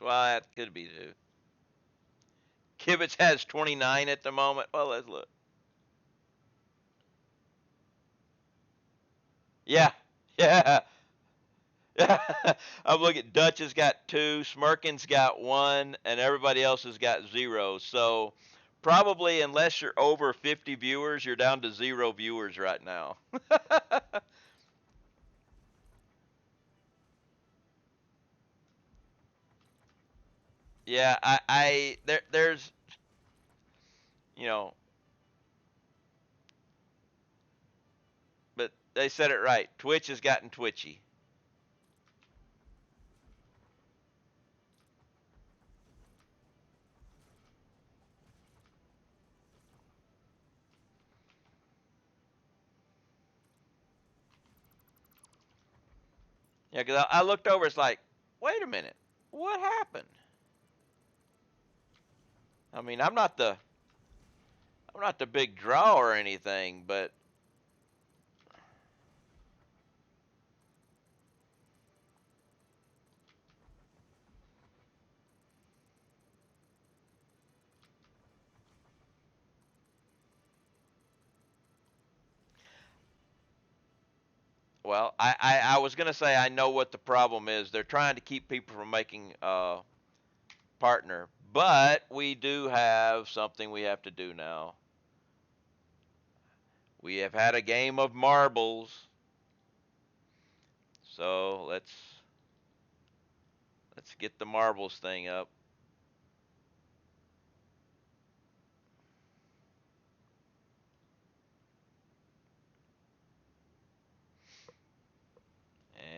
Well, that could be too. Kibitz has 29 at the moment. Well, let's look. Yeah, yeah. I'm looking. Dutch has got 2, Smirkin's got 1, and everybody else has got 0. So probably unless you're over 50 viewers, you're down to 0 viewers right now. Yeah, there's you know, but they said it right. Twitch has gotten twitchy. Yeah, because I looked over. It's like, wait a minute, what happened? I mean, I'm not the big draw or anything, but well, I was gonna say I know what the problem is. They're trying to keep people from making partner, but we do have something we have to do now. We have had a game of marbles, so let's get the marbles thing up.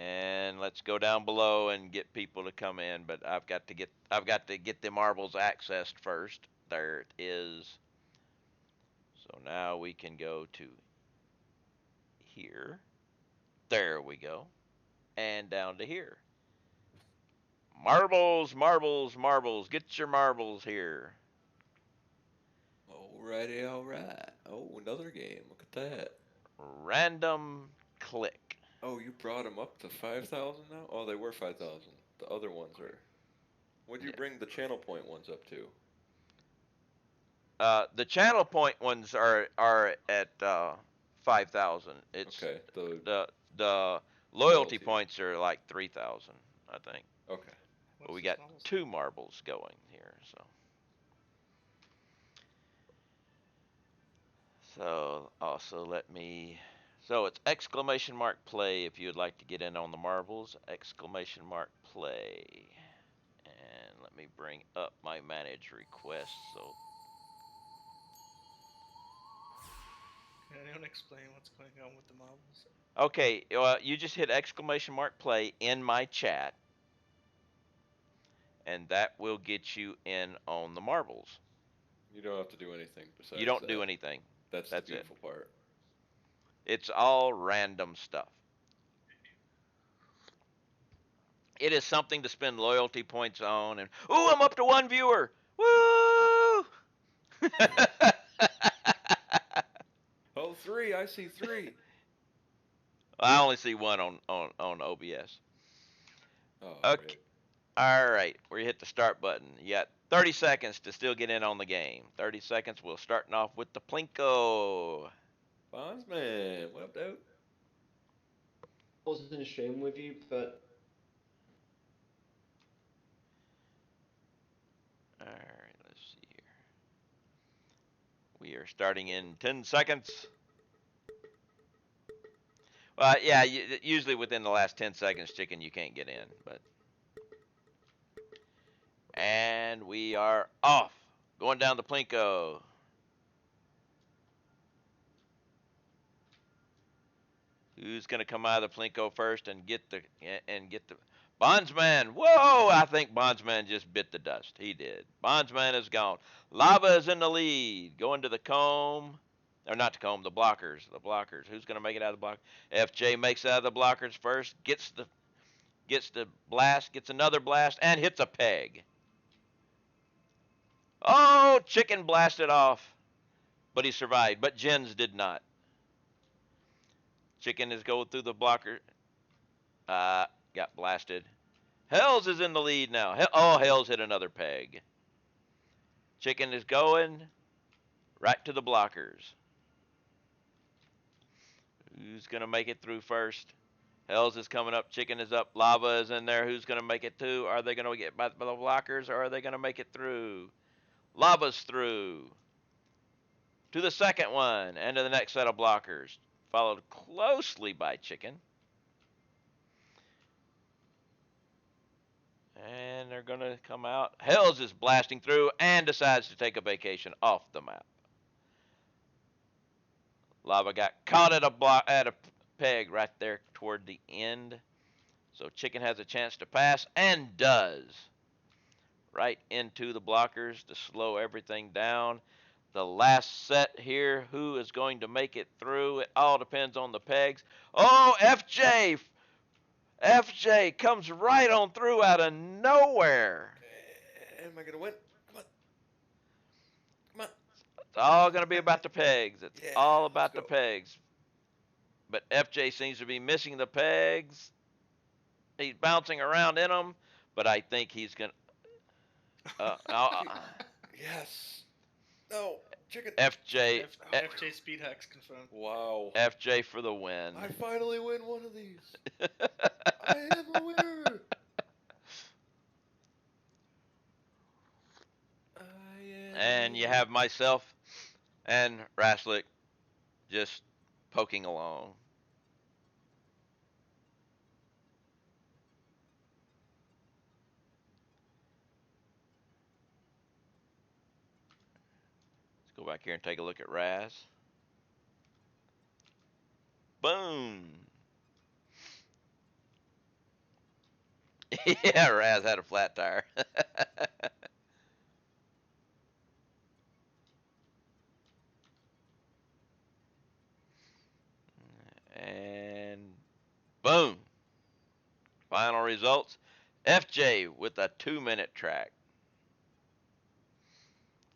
And let's go down below and get people to come in, but I've got to get the marbles accessed first. There it is. So now we can go to here. There we go. And down to here. Marbles, marbles, marbles. Get your marbles here. Alrighty, alright. Oh, another game. Look at that. Random click. Oh, you brought them up to 5,000 now? Oh, they were 5,000. The other ones are. What'd you Yeah. bring the channel point ones up to? The channel point ones are at 5,000. It's Okay, the the loyalty loyalty. points are like 3,000, I think. Okay. But What's we the got smallest one? 2 marbles going here, so also let me. So it's exclamation mark play if you would like to get in on the marbles. Exclamation mark play. And let me bring up my manage requests. So Can anyone explain what's going on with the marbles? okay, you just hit exclamation mark play in my chat, and that will get you in on the marbles. You don't have to do anything You besides don't do that. anything. That's the That's it. beautiful part. It's all random stuff. It is something to spend loyalty points on. And ooh, I'm up to 1 viewer. Woo! Oh, three! I see three! I only see one on OBS. Oh, Okay. rip. All right. We hit the start button. You got 30 seconds to still get in on the game. 30 seconds. We're starting off with the Plinko. Bondsman! What up, dude? Was in a stream with you, but All right. Let's see here. We are starting in 10 seconds. Yeah. Usually within the last 10 seconds, chicken, you can't get in. But and we are off. Going down the Plinko. Who's going to come out of the Plinko first and get the Bondsman? Whoa! I think Bondsman just bit the dust. He did. Bondsman is gone. Lava is in the lead. Going to the comb, or not the comb, the blockers. The blockers. Who's going to make it out of the block? FJ makes it out of the blockers first. Gets the blast. Gets another blast and hits a peg. Oh, chicken blasted off, but he survived. But Jens did not. Chicken is going through the blocker. Got blasted. Hells is in the lead now. Oh, Hells hit another peg. Chicken is going right to the blockers. Who's going to make it through first? Hells is coming up. Chicken is up. Lava is in there. Who's going to make it through? Are they going to get by the blockers, or are they going to make it through? Lava's through. To the second one and to the next set of blockers. Followed closely by Chicken. And they're going to come out. Hells is blasting through and decides to take a vacation off the map. Lava got caught at a peg right there toward the end. So Chicken has a chance to pass and does. Right into the blockers to slow everything down. The last set here, who is going to make it through? It all depends on the pegs. Oh, FJ! FJ comes right on through out of nowhere. Am I gonna win? Come on. Come on. It's all going to be about the pegs. It's Yeah, all about the let's go. pegs. But FJ seems to be missing the pegs. He's bouncing around in them, but I think he's going to... Yes. No. Chicken. FJ... FJ Speed Hacks confirmed. Wow. FJ for the win. I finally win one of these. I am a winner. And you have myself and Raslick just poking along. Let's go back here and take a look at Raz. Boom. Yeah, Raz had a flat tire. And boom. Final results. FJ with a 2-minute track.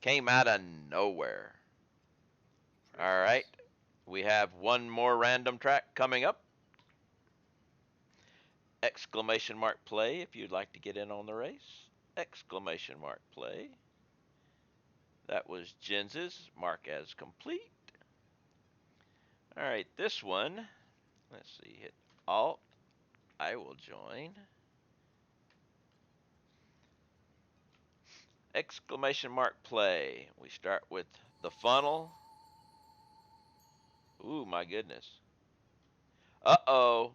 Came out of nowhere. All right. We have one more random track coming up. Exclamation mark play if you'd like to get in on the race. Exclamation mark play. That was Jens's. Mark as complete. All right, this one. Let's see. Hit Alt. I will join. Exclamation mark play. We start with the funnel. Ooh, my goodness. Uh-oh.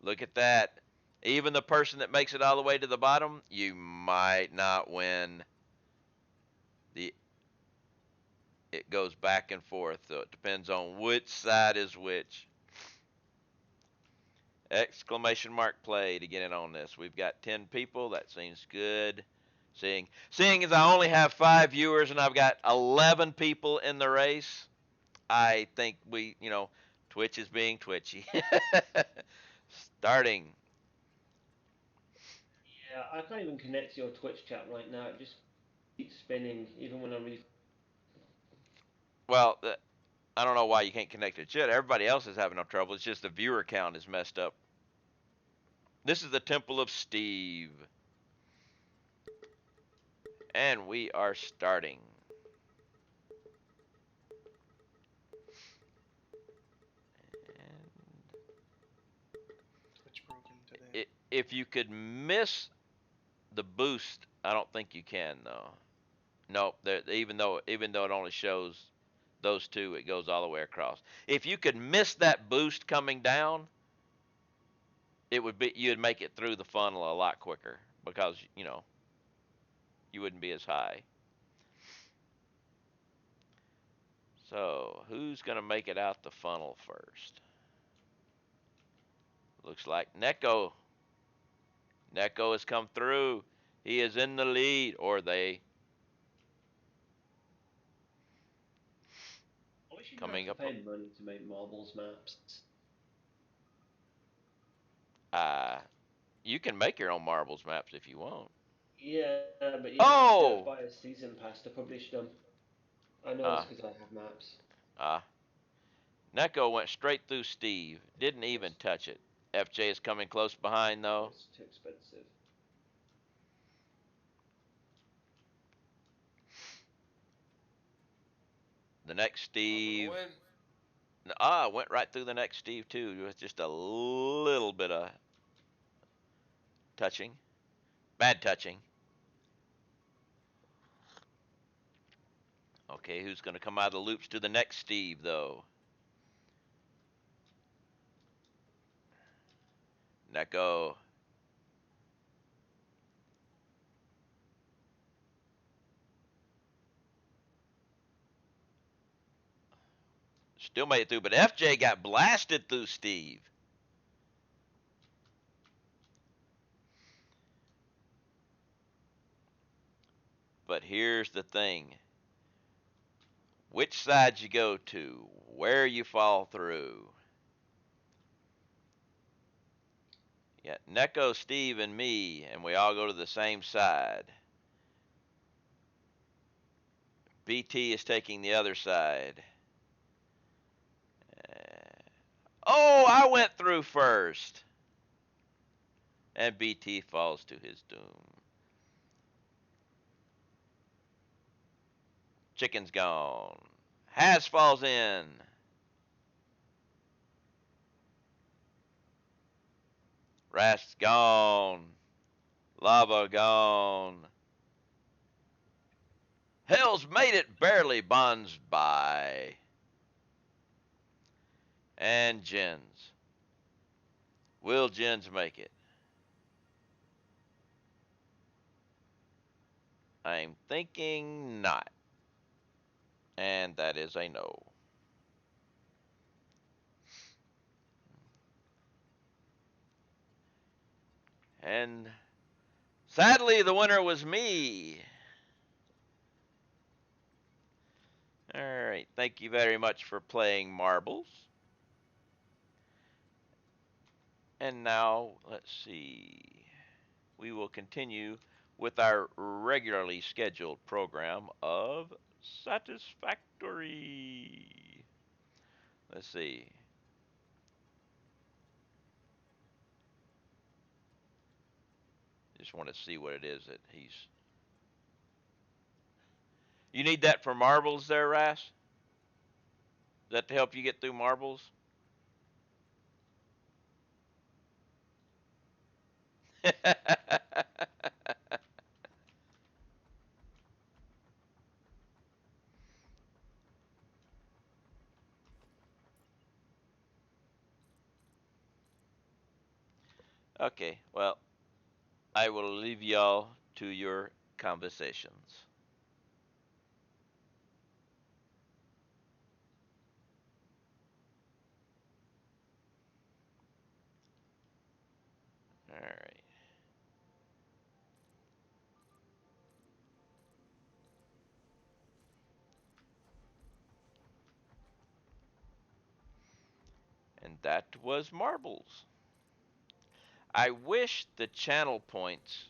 Look at that. Even the person that makes it all the way to the bottom, you might not win. It goes back and forth, so it depends on which side is which. Exclamation mark play to get in on this. We've got 10 people. That seems good. Seeing as I only have 5 viewers and I've got 11 people in the race, I think Twitch is being twitchy. Starting. Yeah, I can't even connect to your Twitch chat right now. It just keeps spinning, even when I Well, I don't know why you can't connect to chat. Everybody else is having no trouble. It's just the viewer count is messed up. This is the Temple of Steve. And we are starting. Twitch broken today. If you could miss the boost, I don't think you can though. No, even though it only shows those two, it goes all the way across. If you could miss that boost coming down, you'd make it through the funnel a lot quicker because you wouldn't be as high. So who's gonna make it out the funnel first? Looks like Neko. Neko has come through. He is in the lead, or they. I wish you Coming had to up. pay money to make marbles maps. You can make your own marbles maps if you want. Yeah, but you Oh! have to buy a season pass to publish them. I know it's because I have maps. Neko went straight through Steve. Didn't even touch it. FJ is coming close behind though. It's too expensive. The next Steve. Win. Went right through the next Steve too, with just a little bit of touching. Bad touching. Okay, who's going to come out of the loops to the next Steve, though? Neko. Still made it through, but FJ got blasted through Steve. But here's the thing. Which side you go to, where you fall through. Yeah, Neko, Steve, and me, and we all go to the same side. BT is taking the other side. Oh, I went through first. And BT falls to his doom. Chicken's gone. Has falls in. Rast's gone. Lava gone. Hell's made it barely bonds by. And Jens. Will Jens make it? I'm thinking not. And that is a no. And sadly, the winner was me. All right. Thank you very much for playing marbles. And now, let's see. We will continue with our regularly scheduled program of Satisfactory. Let's see. Just want to see what it is that he's. You need that for marbles there, Ras? Is that to help you get through marbles? Okay, well, I will leave y'all to your conversations. All right. And that was marbles. I wish the channel points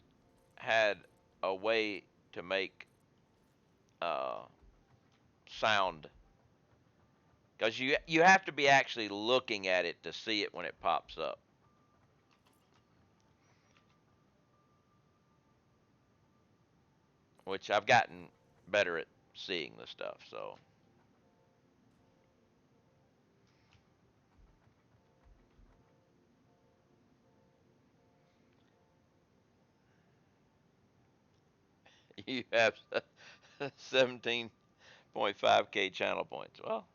had a way to make sound, because you have to be actually looking at it to see it when it pops up. Which I've gotten better at seeing the stuff, so. You have 17.5K channel points. Well,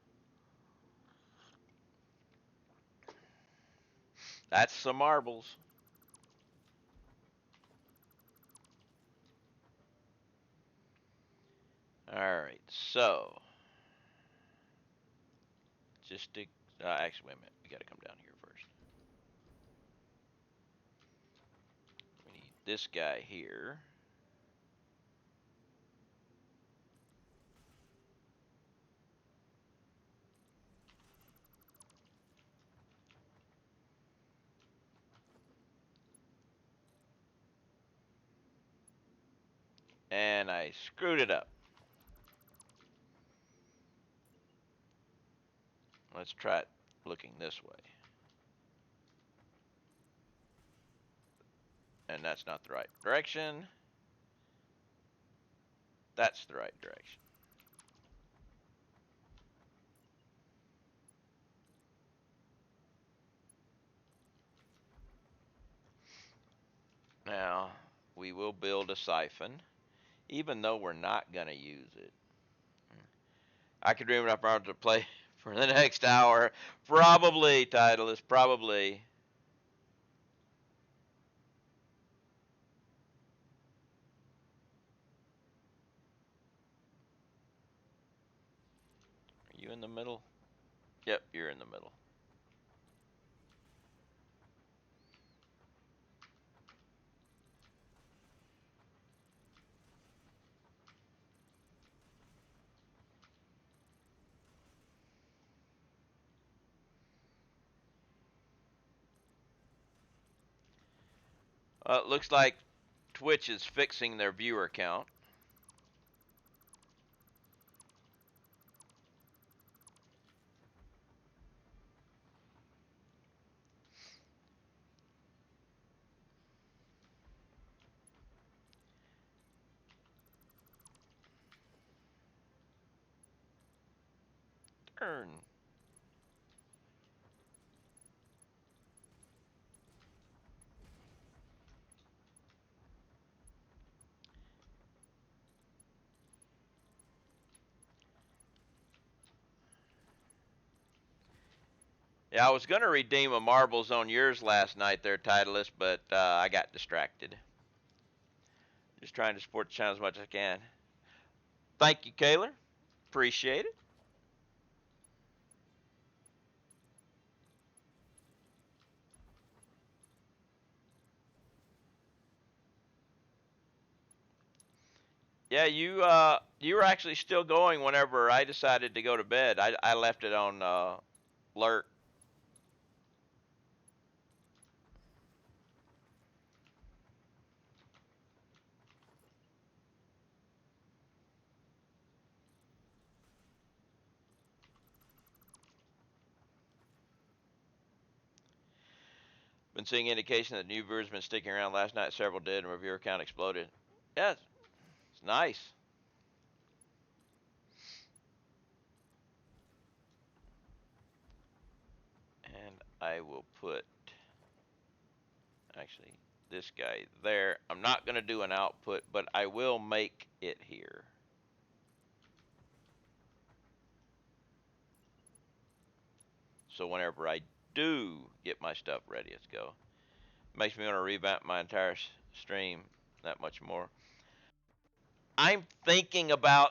that's some marbles. All right, so just to actually, wait a minute. We got to come down here first. We need this guy here. And I screwed it up. Let's try it looking this way. And that's not the right direction. That's the right direction. will build a siphon, even though we're not going to use it. I could dream enough to play for the next hour. Probably, Titleist, probably. Are you in the middle? Yep, you're in the middle. It looks like Twitch is fixing their viewer count. Turn. Yeah, I was going to redeem a marbles on yours last night there, Titleist, but I got distracted. Just trying to support the channel as much as I can. Thank you, Kaylor. Appreciate it. Yeah, you were actually still going whenever I decided to go to bed. I left it on alert. Been seeing indication that new viewers been sticking around. Last night several did, and my viewer count exploded. Yeah, it's nice. And I will put actually this guy there. I'm not going to do an output, but I will make it here. So whenever I do get my stuff ready, let's go. Makes me want to revamp my entire stream that much more. I'm thinking about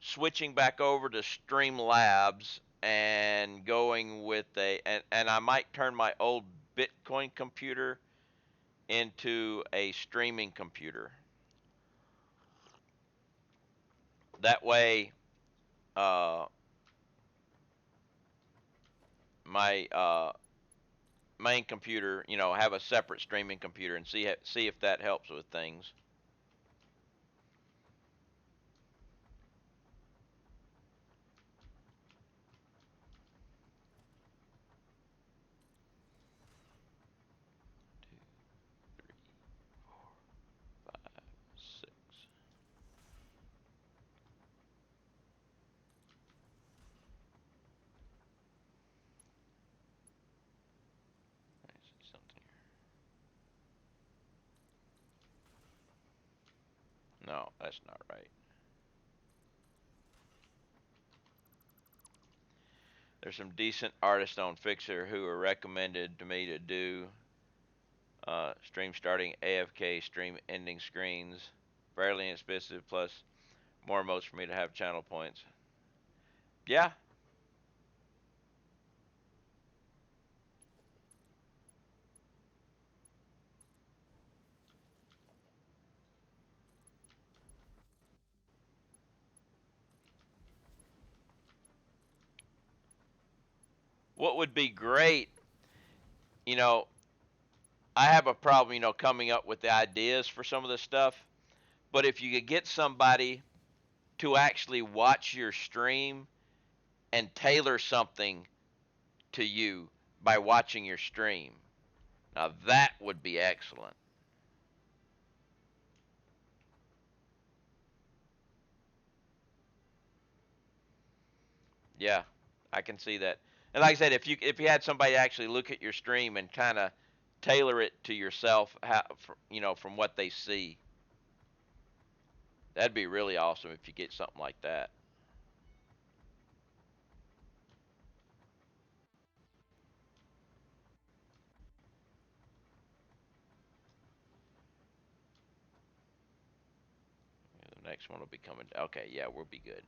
switching back over to Streamlabs and going with and I might turn my old Bitcoin computer into a streaming computer. That way, my main computer, have a separate streaming computer and see if that helps with things. No, that's not right. There's some decent artists on Fixer who are recommended to me to do stream starting AFK, stream ending screens, fairly inexpensive, plus more emotes for me to have channel points. Yeah. What would be great, I have a problem, coming up with the ideas for some of this stuff. But if you could get somebody to actually watch your stream and tailor something to you by watching your stream, now that would be excellent. Yeah, I can see that. And like I said, if you had somebody actually look at your stream and kind of tailor it to yourself, from what they see. That'd be really awesome if you get something like that. The next one will be coming. Okay, yeah, we'll be good.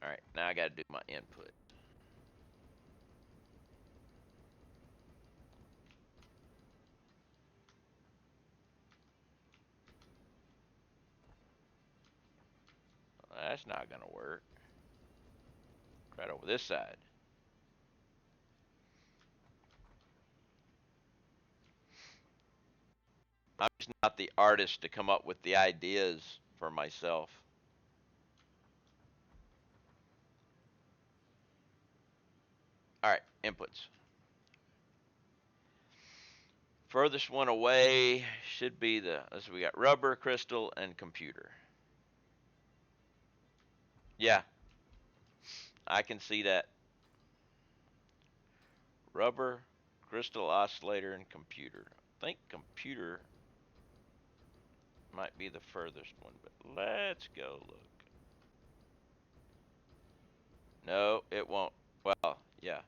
All right, now I got to do my input. That's not gonna work. Right over this side. I'm just not the artist to come up with the ideas for myself. All right, inputs. Furthest one away should be we got rubber, crystal, and computer. Yeah, I can see that. Rubber, crystal oscillator, and computer. I think computer might be the furthest one, but let's go look. No, it won't. Well, yeah,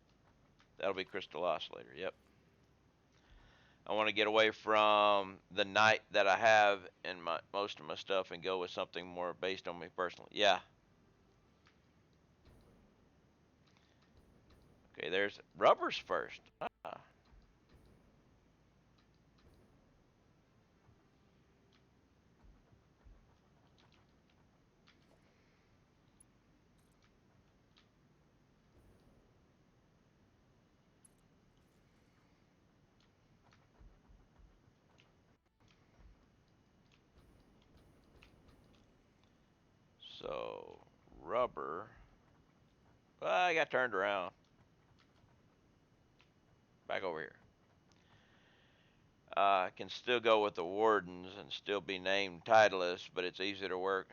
that'll be crystal oscillator. Yep. I want to get away from the night that I have in most of my stuff and go with something more based on me personally. Yeah. Okay, there's rubber's first. Ah. So rubber. I got turned around. Back over here. I can still go with the wardens and still be named Titleist, but it's easier to work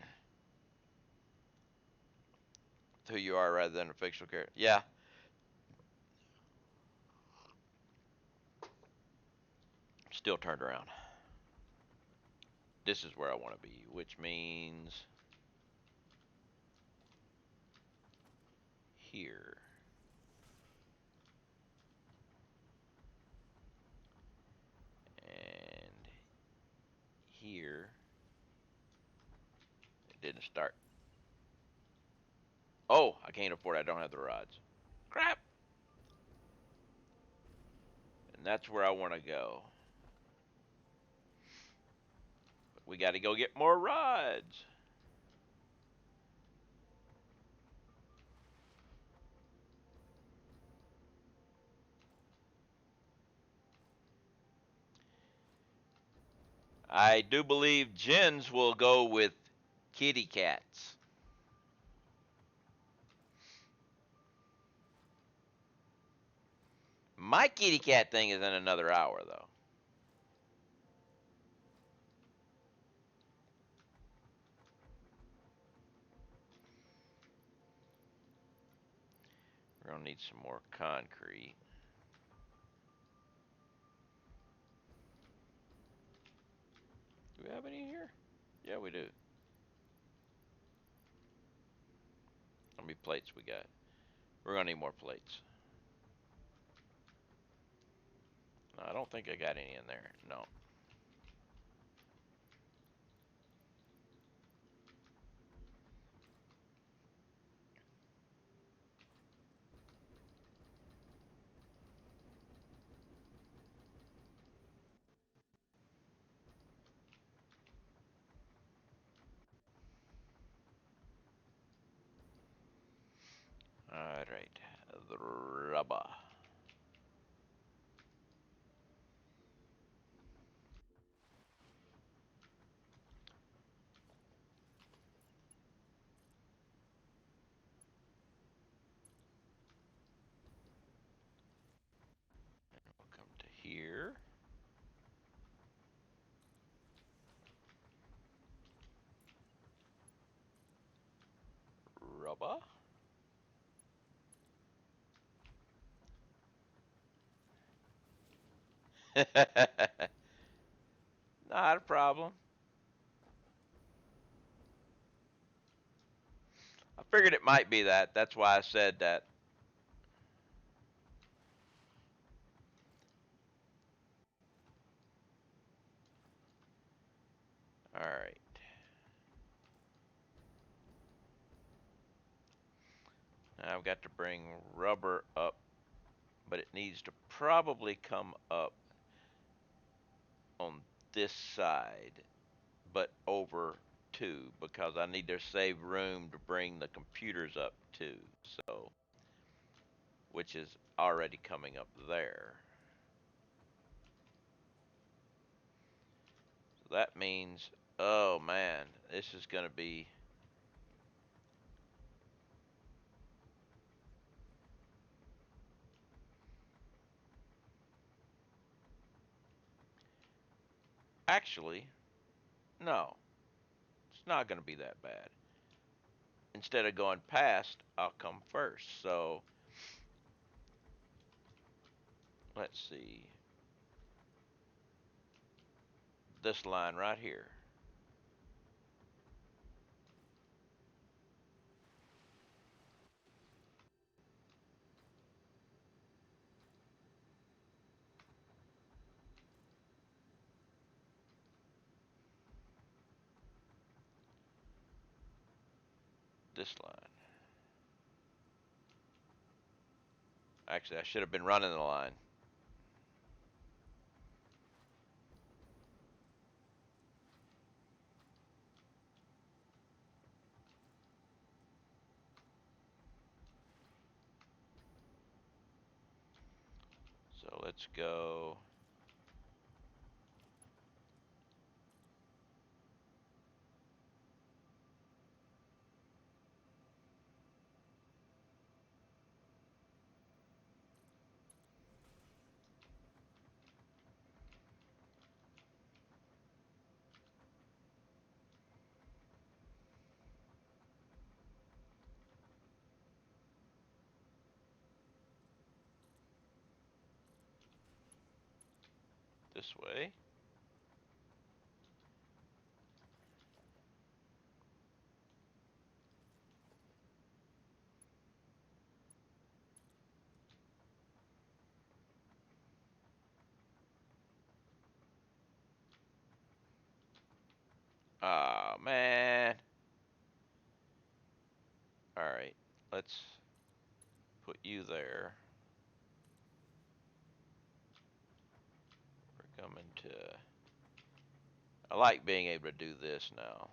with who you are rather than a fictional character. Yeah. Still turned around. This is where I want to be, which means here. And here. It didn't start. Oh, I can't afford it. I don't have the rods. Crap. And that's where I want to go. But we got to go get more rods. I do believe Jens will go with kitty cats. My kitty cat thing is in another hour, though. We're going to need some more concrete. Do we have any here? Yeah, we do. How many plates we got? We're going to need more plates. No, I don't think I got any in there. No. Alright. The rubber. We'll come to here. Rubber. Not a problem. I figured it might be that. That's why I said that. All right. Now I've got to bring rubber up, but it needs to probably come up on this side, but over two, because I need to save room to bring the computers up too. So, which is already coming up there. So that means, oh man, this is going to be. Actually, no, it's not going to be that bad. Instead of going past, I'll come first. So, let's see. This line right here. This line. Actually, I should have been running the line. So let's go. This way. Ah, man. All right. Let's put you there. We're coming to. I like being able to do this now.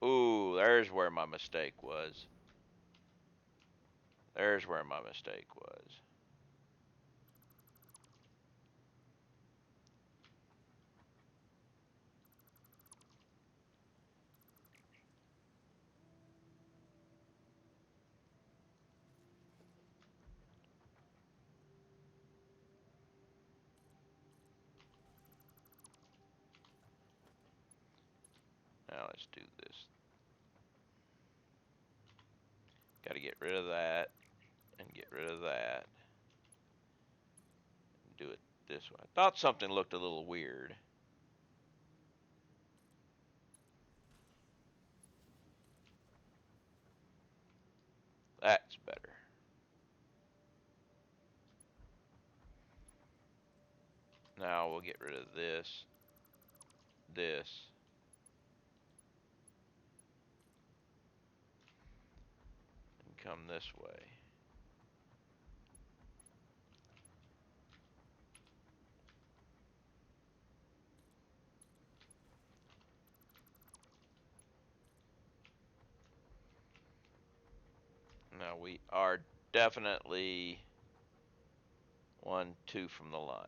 Ooh, there's where my mistake was. There's where my mistake was. Now let's do this. Got to get rid of that and get rid of that. Do it this way. I thought something looked a little weird. That's better. Now we'll get rid of this, this, and come this way. Now we are definitely 1, 2 from the line.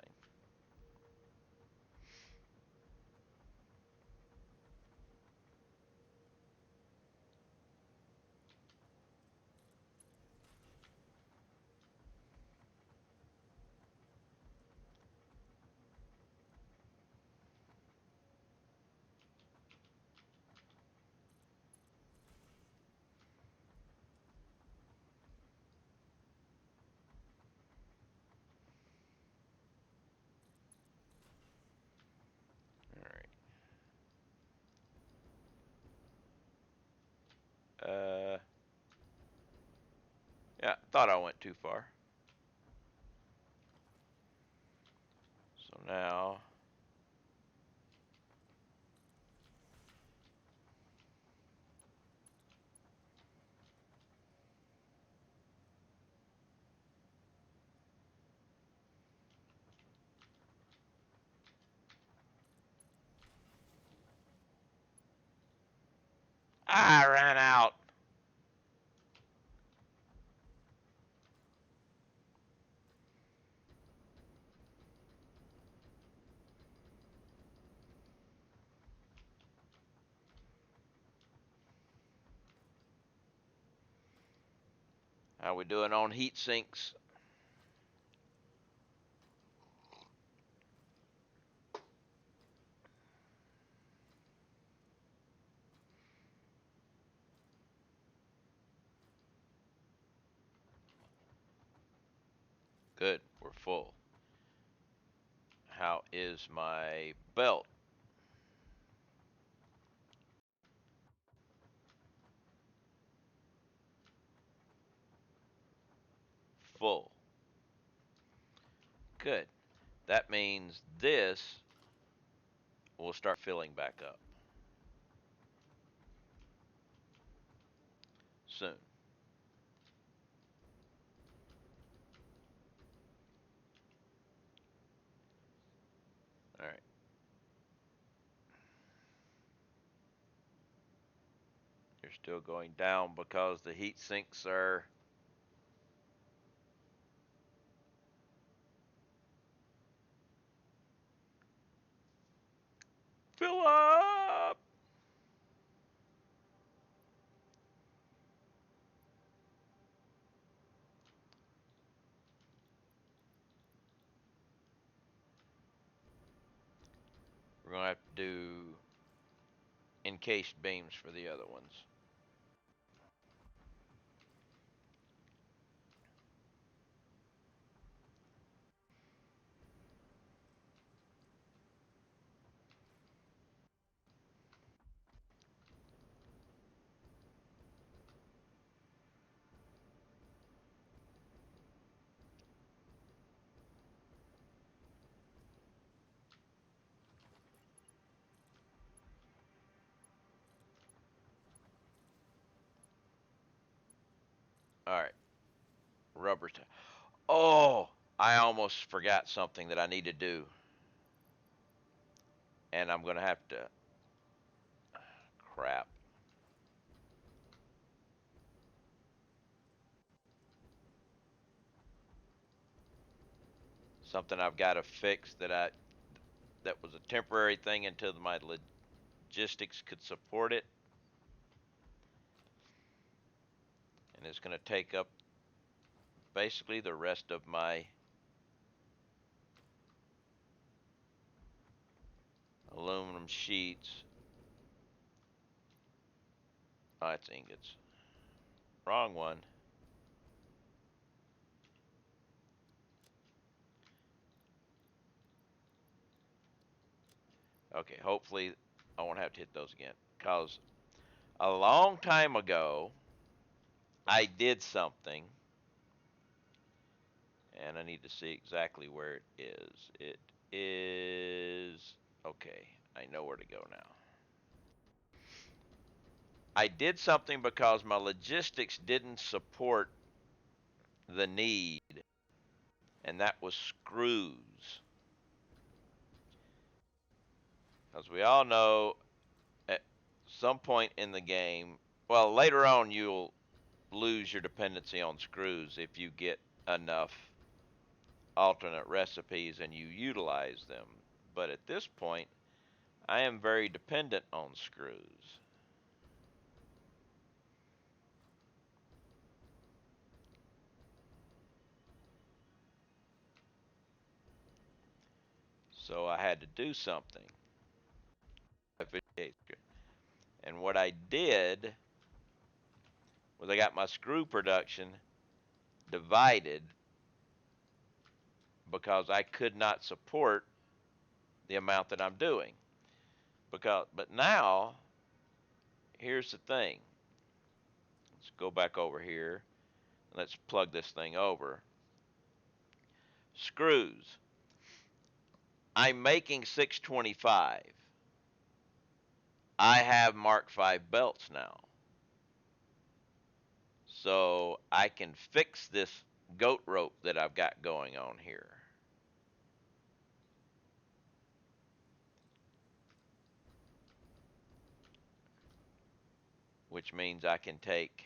too far. So now I ran out. How we doing on heat sinks? Good, we're full. How is my belt? Full. Good. That means this will start filling back up soon. All right. You're still going down because the heat sinks are fill up. We're going to have to do encased beams for the other ones. All right. Rubber. Oh, I almost forgot something that I need to do. And I'm going to have to. Crap. Something I've got to fix that was a temporary thing until my logistics could support it. And it's going to take up basically the rest of my aluminum sheets. Oh, it's ingots. Wrong one. Okay, hopefully I won't have to hit those again. Because a long time ago, I did something. And I need to see exactly where it is. It is. Okay, I know where to go now. I did something because my logistics didn't support the need, and that was screws. As we all know, at some point in the game, well, later on, you'll lose your dependency on screws if you get enough alternate recipes and you utilize them. But at this point, I am very dependent on screws. So I had to do something. And what I did was I got my screw production divided because I could not support the amount that I'm doing. But now, here's the thing. Let's go back over here Let's plug this thing over. Screws. I'm making 625. I have Mark V belts now. So I can fix this goat rope that I've got going on here. Which means I can take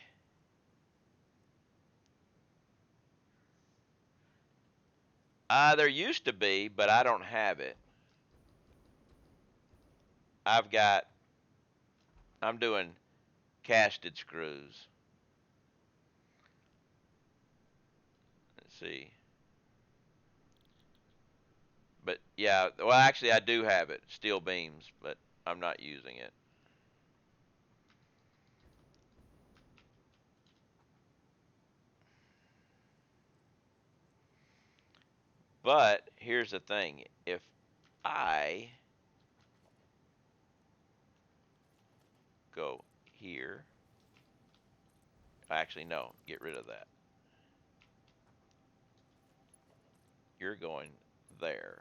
there used to be, but I don't have it. I'm doing casted screws. Let's see. But yeah, well actually I do have it, steel beams, but I'm not using it. But here's the thing, if I go here, actually no, get rid of that. You're going there.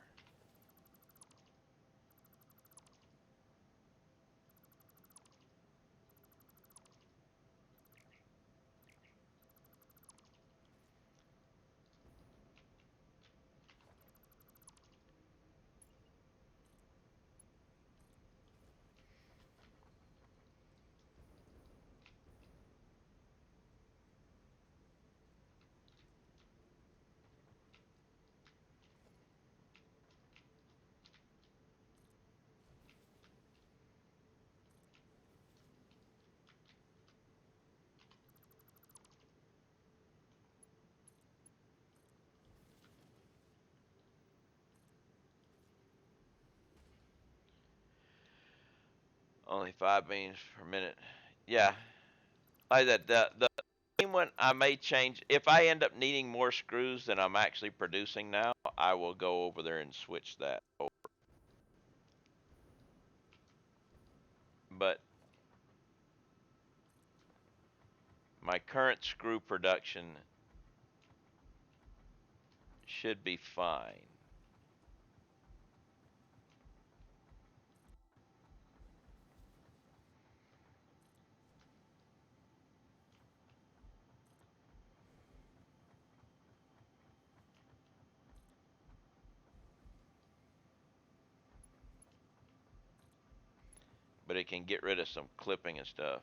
Only 5 beams per minute. Yeah, like that. The main one I may change. If I end up needing more screws than I'm actually producing now, I will go over there and switch that over. But my current screw production should be fine. But it can get rid of some clipping and stuff.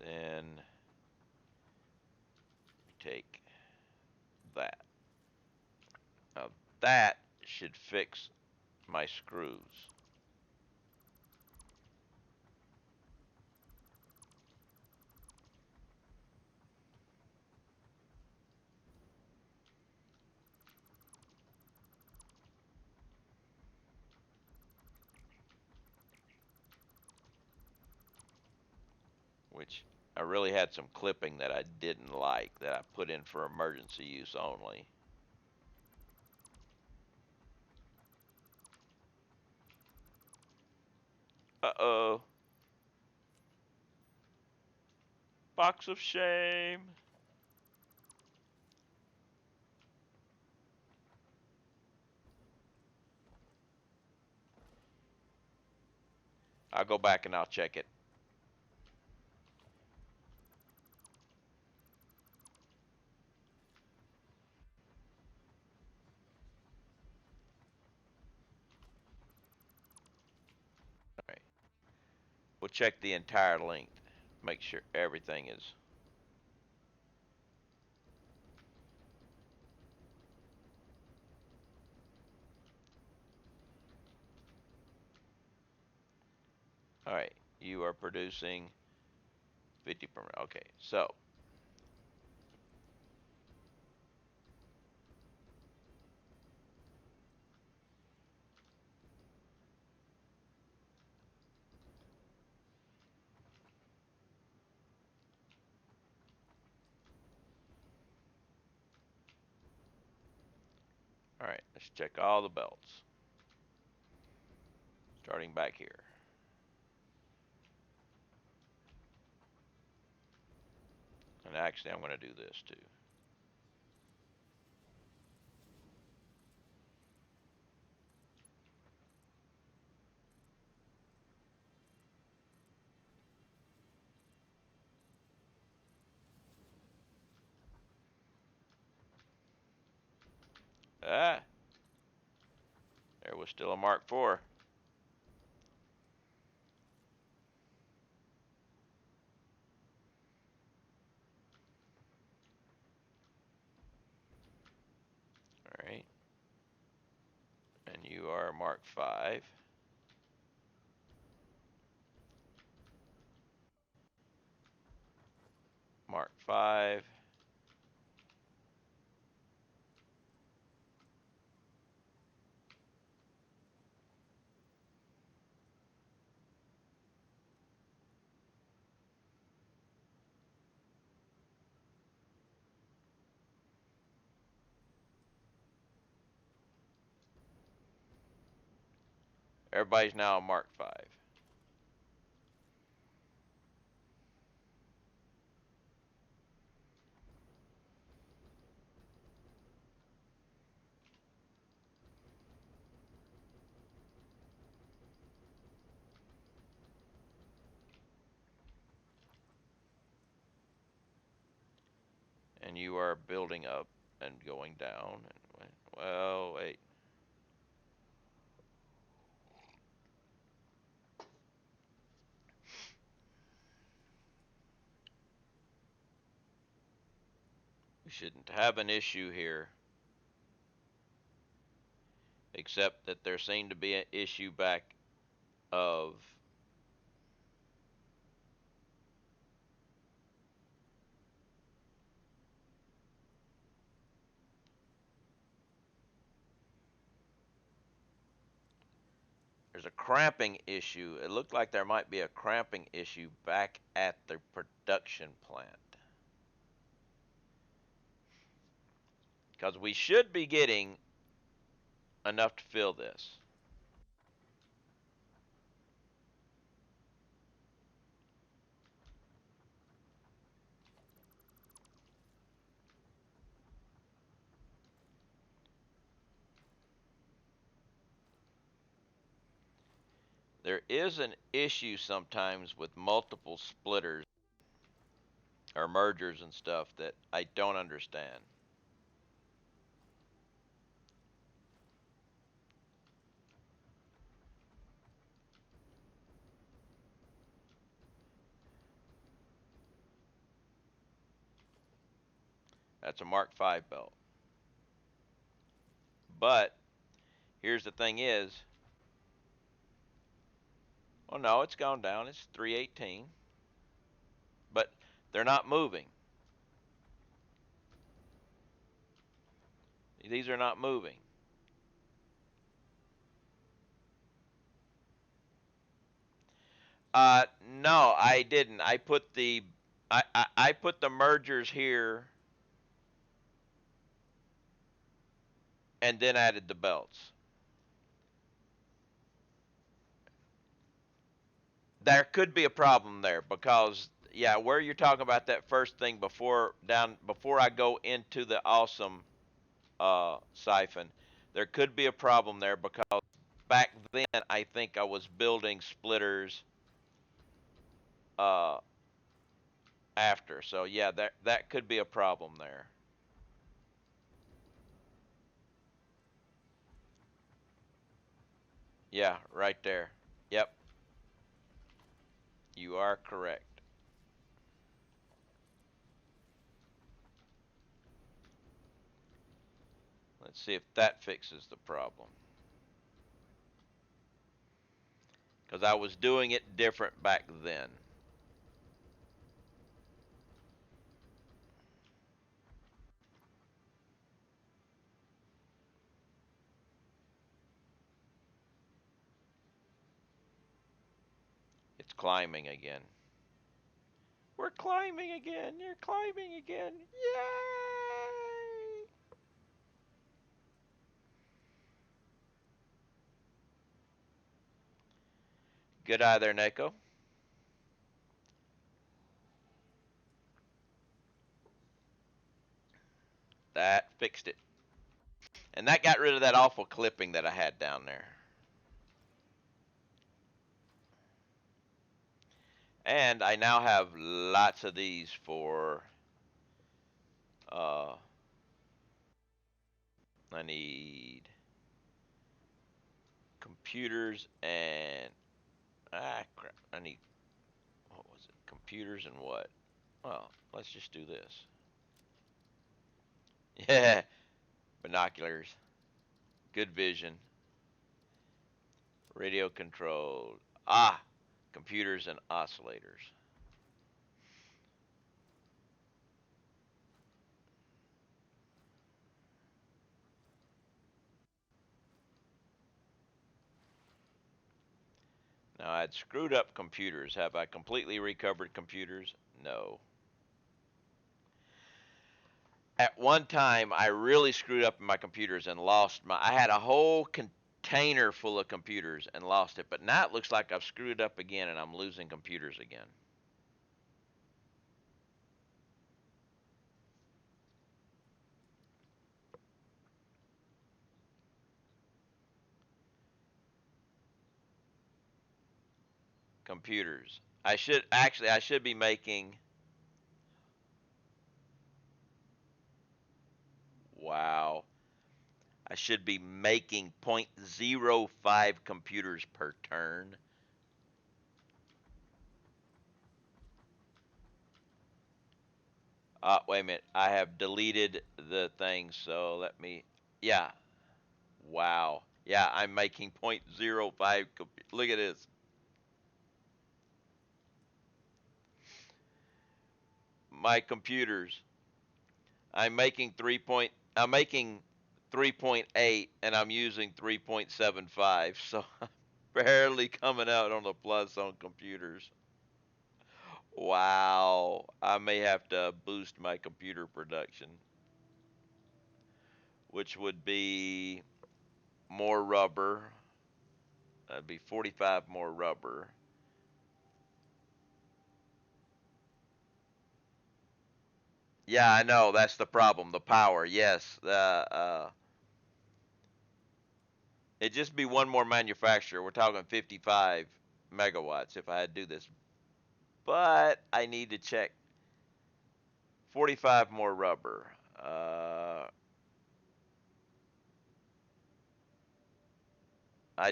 And then take that. Now that should fix my screws. Which I really had some clipping that I didn't like that I put in for emergency use only. Uh-oh. Box of shame. I'll go back and I'll check it. All right. We'll check the entire length. Make sure everything is. All right. You are producing 50 per minute. Okay. So Alright, let's check all the belts. Starting back here. And actually, I'm going to do this too. Ah, there was still a Mark IV. Alright. And you are Mark V. Mark V. Everybody's now a Mark V. And you are building up and going down. And, well, wait. We shouldn't have an issue here. Except that there seemed to be an issue back of there's a cramping issue. It looked like there might be a cramping issue back at the production plant. Because we should be getting enough to fill this. There is an issue sometimes with multiple splitters or mergers and stuff that I don't understand. That's a Mark V belt. But here's the thing is, oh no, it's gone down. It's 318. But they're not moving. These are not moving. No, I didn't. I put the I put the mergers here and then added the belts. There could be a problem there because yeah, where you're talking about that first thing before I go into the awesome siphon, there could be a problem there because back then I think I was building splitters uh after. So yeah, that could be a problem there. Yeah, right there. Yep, you are correct. Let's see if that fixes the problem. Because I was doing it different back then. It's climbing again. We're climbing again. You're climbing again. Yay! Good eye there, Neko. That fixed it. And that got rid of that awful clipping that I had down there. And I now have lots of these for, I need computers and, crap. I need, what was it? Computers and what? Well, let's just do this. Yeah, binoculars, good vision, radio controlled. Computers and oscillators. Now I'd screwed up computers. Have I completely recovered computers? No. At one time, I really screwed up in my computers and lost I had a whole container full of computers and lost it. But now it looks like I've screwed up again and I'm losing computers again. Computers. I should be making, wow. I should be making 0.05 computers per turn. Wait a minute. I have deleted the thing, so let me. Yeah. Wow. Yeah, I'm making 0.05. Look at this. My computers. I'm making 3.8 and I'm using 3.75. So I'm barely coming out on the plus on computers. Wow. I may have to boost my computer production, which would be more rubber. That'd be 45 more rubber. Yeah, I know. That's the problem. The power. Yes. It'd just be one more manufacturer. We're talking 55 megawatts if I had to do this. But I need to check 45 more rubber. I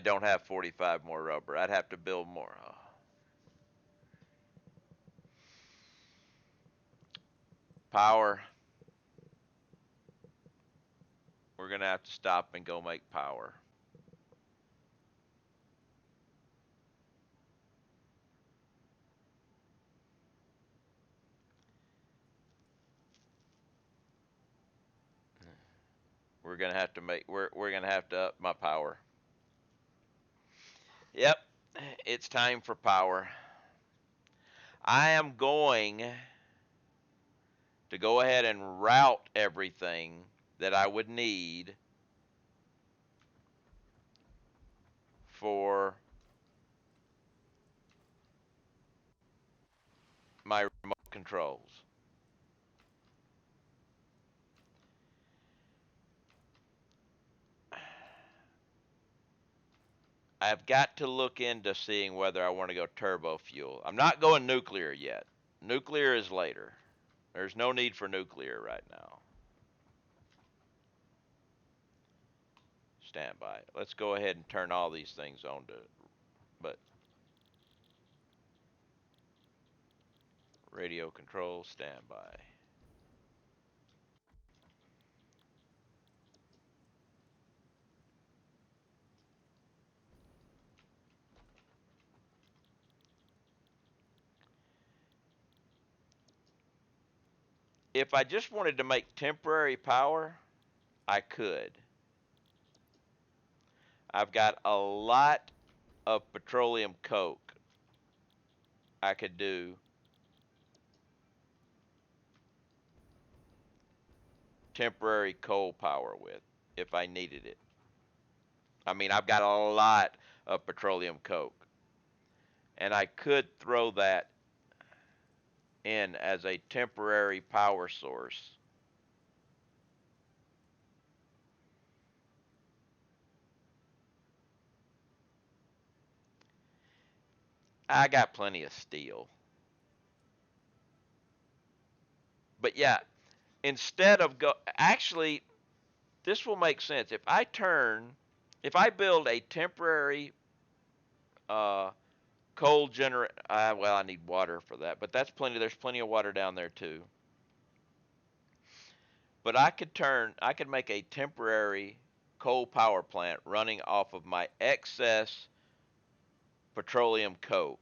don't have 45 more rubber. I'd have to build more. Power. We're going to have to stop and go make power. We're going to have to we're going to have to up my power. Yep. It's time for power. I am going to go ahead and route everything that I would need for my remote controls. I've got to look into seeing whether I want to go turbo fuel. I'm not going nuclear yet. Nuclear is later. There's no need for nuclear right now. Standby. Let's go ahead and turn all these things on to, but radio control, standby. If I just wanted to make temporary power, I could. I've got a lot of petroleum coke I could do temporary coal power with if I needed it. I mean, I've got a lot of petroleum coke. and I could throw that in as a temporary power source. I got plenty of steel. But yeah, instead of actually, this will make sense. If I build a temporary uh, coal generator, well, I need water for that, but there's plenty of water down there too. But I could make a temporary coal power plant running off of my excess petroleum coke.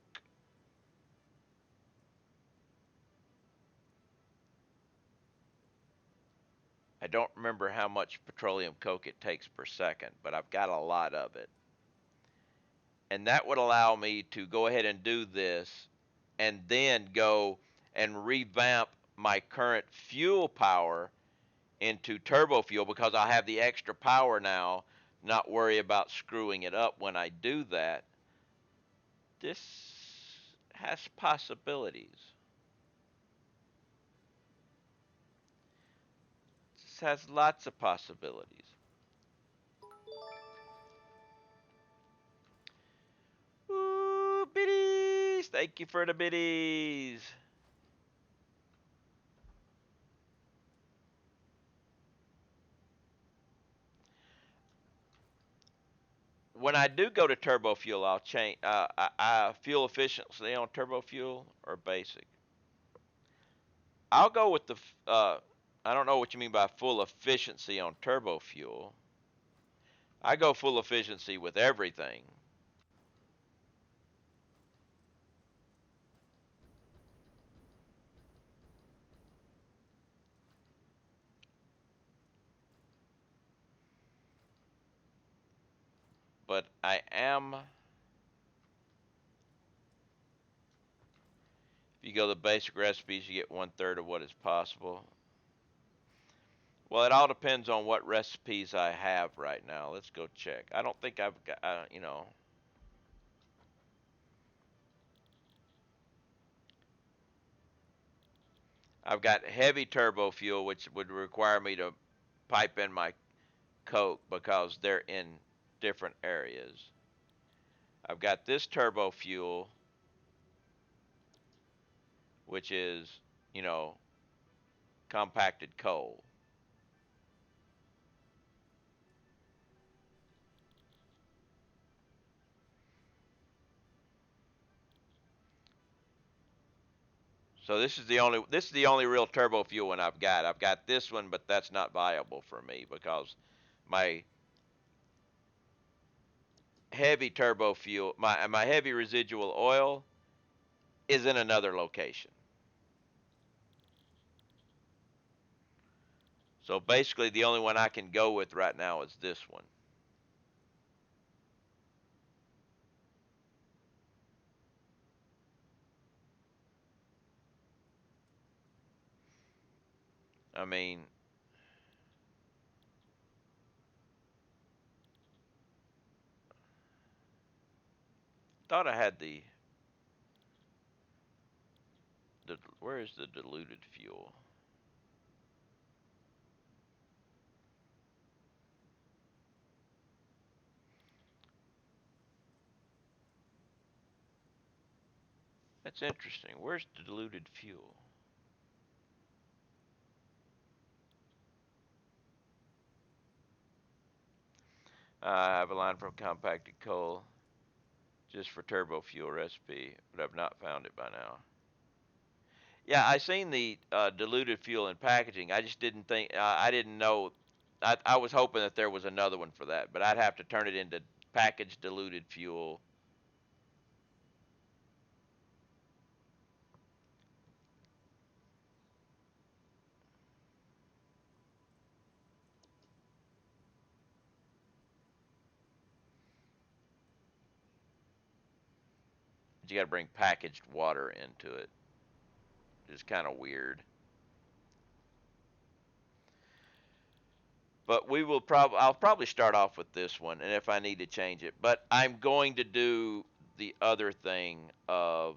I don't remember how much petroleum coke it takes per second, but I've got a lot of it. And that would allow me to go ahead and do this and then go and revamp my current fuel power into turbo fuel because I have the extra power now, not worry about screwing it up when I do that. This has possibilities. This has lots of possibilities. Ooh, biddies! Thank you for the biddies. When I do go to turbo fuel, I'll change fuel efficiency on turbo fuel or basic. I'll go with the. I don't know what you mean by full efficiency on turbo fuel. I go full efficiency with everything. But I am. If you go to the basic recipes, you get 1/3 of what is possible. Well, it all depends on what recipes I have right now. Let's go check. I don't think I've got, I've got heavy turbo fuel, which would require me to pipe in my coke because they're in different areas. I've got this turbo fuel, which is, you know, compacted coal. So this is the only real turbo fuel one I've got. I've got this one, but that's not viable for me because my heavy turbo fuel, my heavy residual oil is in another location. So basically the only one I can go with right now is this one. I mean, thought I had the where is the diluted fuel? That's interesting. Where's the diluted fuel? I have a line from compacted coal just for turbo fuel recipe, but I've not found it by now. Yeah, I seen the diluted fuel in packaging. I just didn't think I didn't know. I was hoping that there was another one for that, but I'd have to turn it into packaged diluted fuel. You got to bring packaged water into it. It's kind of weird. But I'll probably start off with this one, and if I need to change it, but I'm going to do the other thing of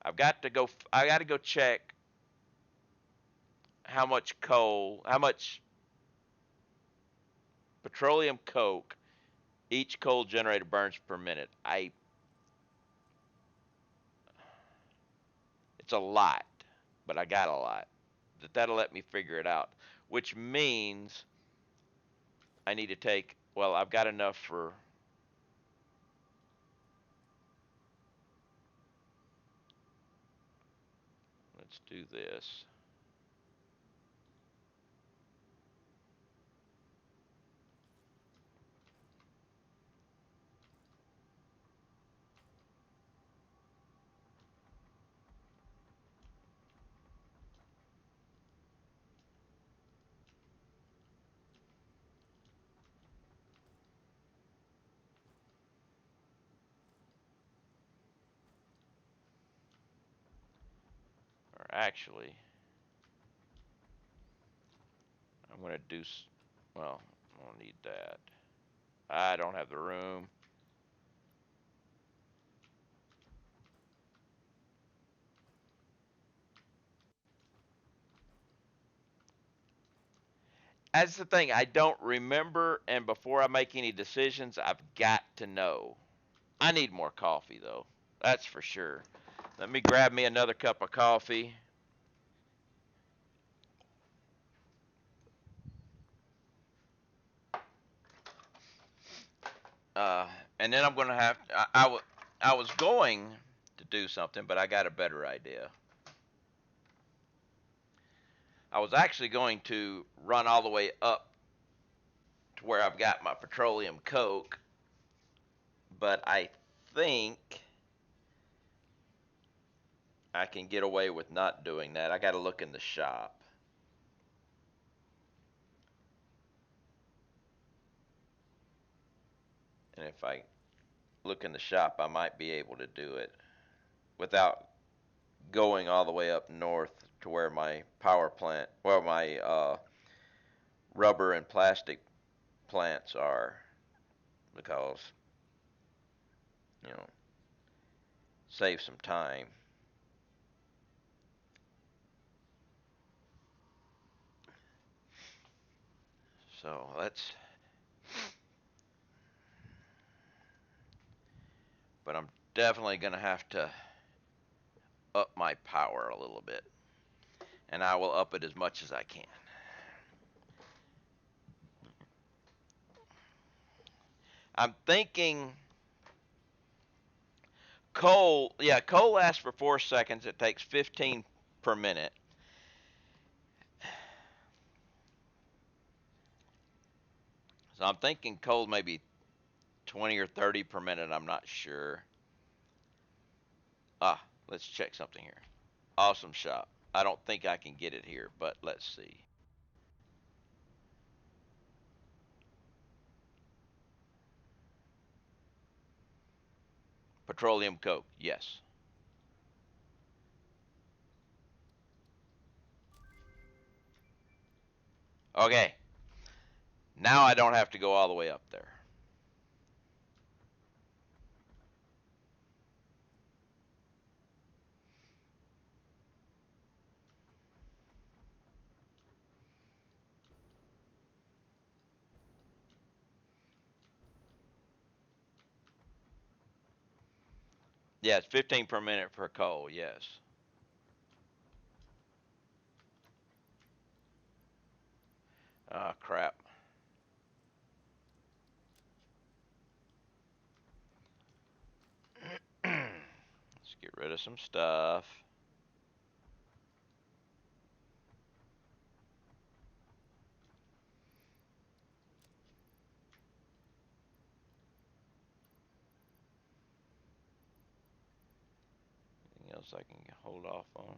I got to go check how much petroleum coke each coal generator burns per minute. It's a lot, but I got a lot. That'll let me figure it out, which means I need to take, well, I've got enough for, let's do this. Or actually, I'm going to do, well, I don't need that. I don't have the room. That's the thing. I don't remember, and before I make any decisions, I've got to know. I need more coffee, though. That's for sure. Let me grab me another cup of coffee. Uh, and then I'm going to have. I was going to do something, but I got a better idea. I was actually going to run all the way up to where I've got my petroleum coke, but I think I can get away with not doing that. I got to look in the shop. And if I look in the shop, I might be able to do it without going all the way up north to where my power plant, well, my rubber and plastic plants are, because, you know, save some time. So but I'm definitely going to have to up my power a little bit. And I will up it as much as I can. I'm thinking coal lasts for 4 seconds. It takes 15 per minute. So I'm thinking coal maybe 20 or 30 per minute. I'm not sure. Let's check something here. Awesome shop. I don't think I can get it here, but let's see. Petroleum coke, yes. Okay. Now I don't have to go all the way up there. Yeah, it's 15 per minute for coal, yes. Ah, crap. Let's get rid of some stuff. Anything else I can hold off on?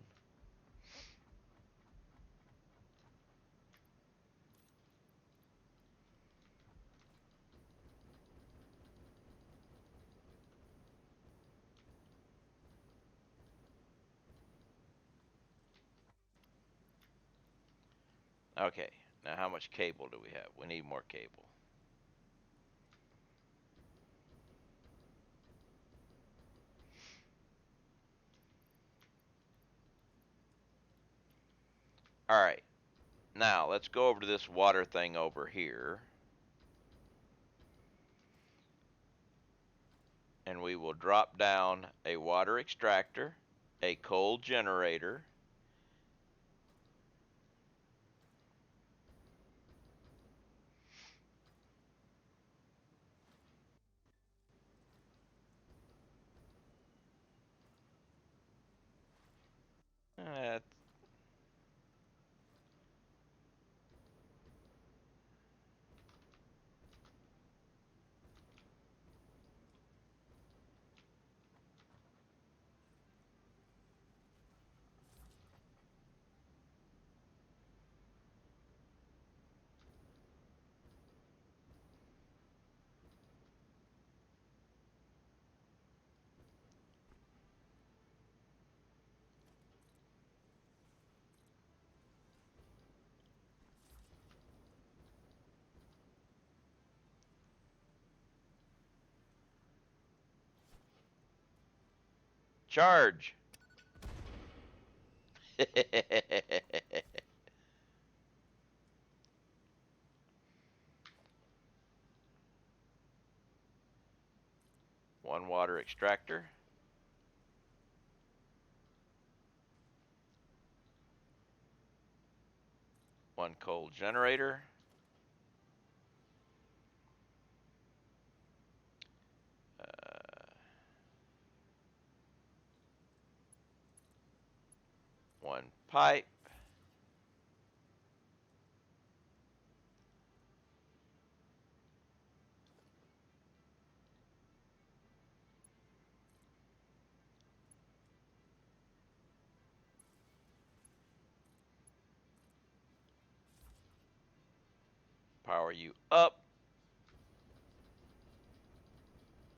Okay, now how much cable do we have? We need more cable. All right. Now let's go over to this water thing over here. And we will drop down a water extractor, a coal generator, uh, charge. One water extractor. One coal generator. One pipe. Power you up.